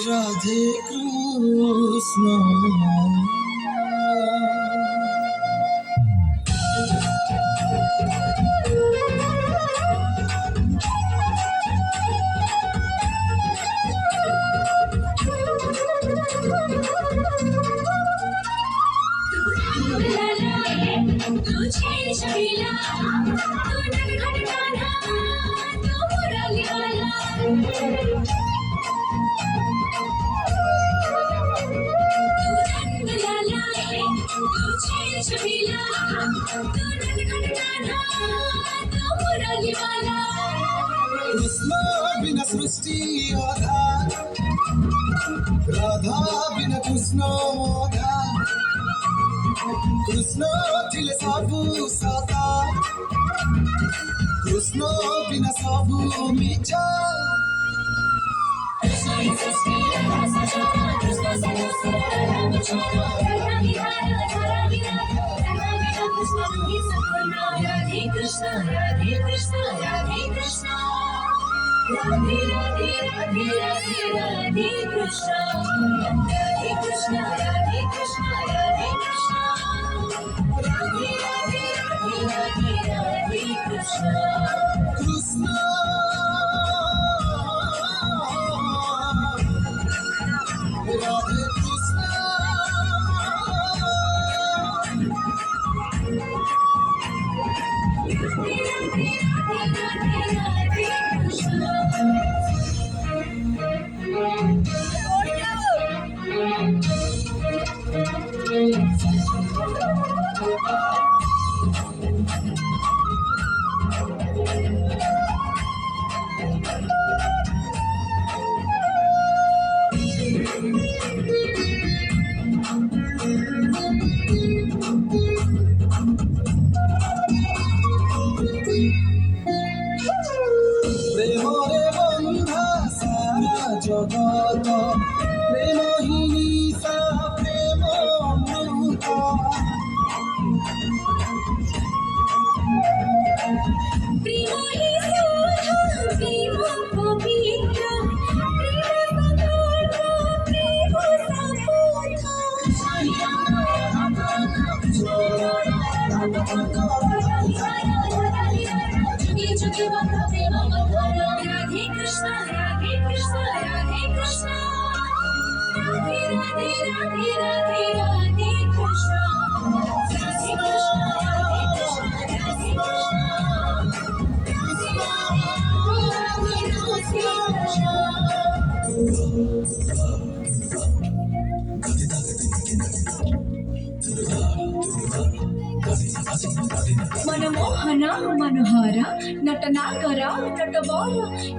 রাধে কৃষ্ণ। तुझे शैला तू नटखटकाना तू मुरलीवाला तू रंगलाला तुझे शैला तू नटखटकाना तू मुरलीवाला कृष्ण बिना सृष्टि आधार, राधा बिना कृष्ण मोधार। कृष्ण ଥିଲେ ସବୁ ସତ, କୃଷ୍ଣ ବିନା ସବୁ ମିଛ। राधे कृष्ण राधे कृष्ण राधे कृष्ण राधे राधे राधे राधे राधे कृष्ण राधे कृष्ण राधे कृष्ण राधे कृष्ण राधे राधे राधे राधे राधे कृष्ण কৃষ্ণ রাধে কৃষ্ণ। প্রেমরে বন্ধা সারা জগত, প্রেম হি নিশা প্রেম অমৃত। प्रेम ही सुधा प्रेम पवित्र प्रेम पदार्थ प्रेम जुगे जुगे बंध प्रेम बंधन राधे कृष्ण राधे कृष्ण राधे कृष्ण राधे राधे राधे राधे राधे कृष्ण राधे कृष्ण राधे कृष्ण राधे मनमोहन मनोहर नटनागर नटवर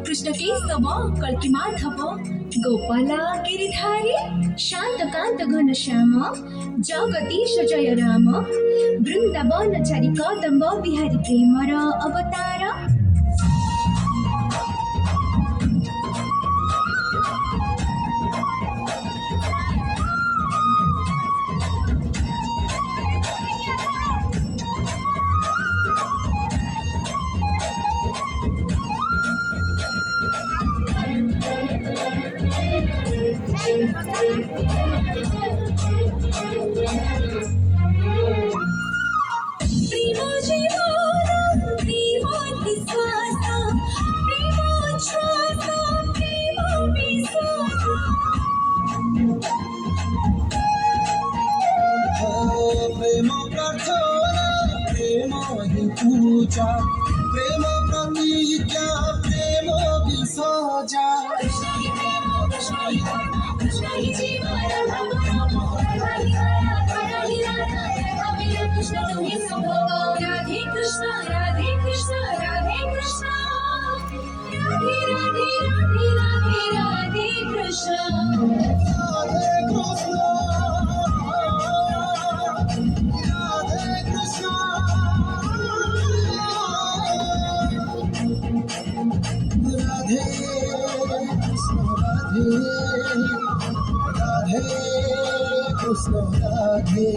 कृष्ण केशव कल्की माधव गोपाल गिरिधारी शान्तकान्त घनश्याम जगदीश जय राम वृन्दावन चारि कदम्ब बिहारी प्रेमर अवतार प्रेम जीवन प्रेम विश्वास प्रेम श्वास प्रेम विश्वास প্রেম প্রার্থনা প্রেম হি পূজা, প্রেম প্রতিজ্ঞা প্রেম বিসর্জা। कृष्ण ही प्रेम कृष्ण ही धर्म कृष्ण ही जीवन राधा कृष्ण तुम्हें संभव राधे कृष्ण राधे कृष्ण राधे कृष्ण राधे राधे राधे राधे राधे कृष्ण রাধে কৃষ্ণ রাধে কৃষ্ণ। রাধে কৃষ্ণ রাধে রাধে কৃষ্ণ রাধে।